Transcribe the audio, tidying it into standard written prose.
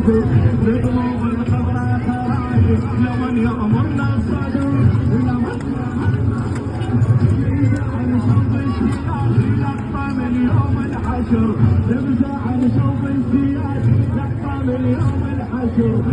الخاطر لقلوب القبر خرايب لمن يأمرنا الصدر لمن عن شوق السياد لقطة من يوم الحشر تمزح عن شوق السياد لقطة من يوم الحشر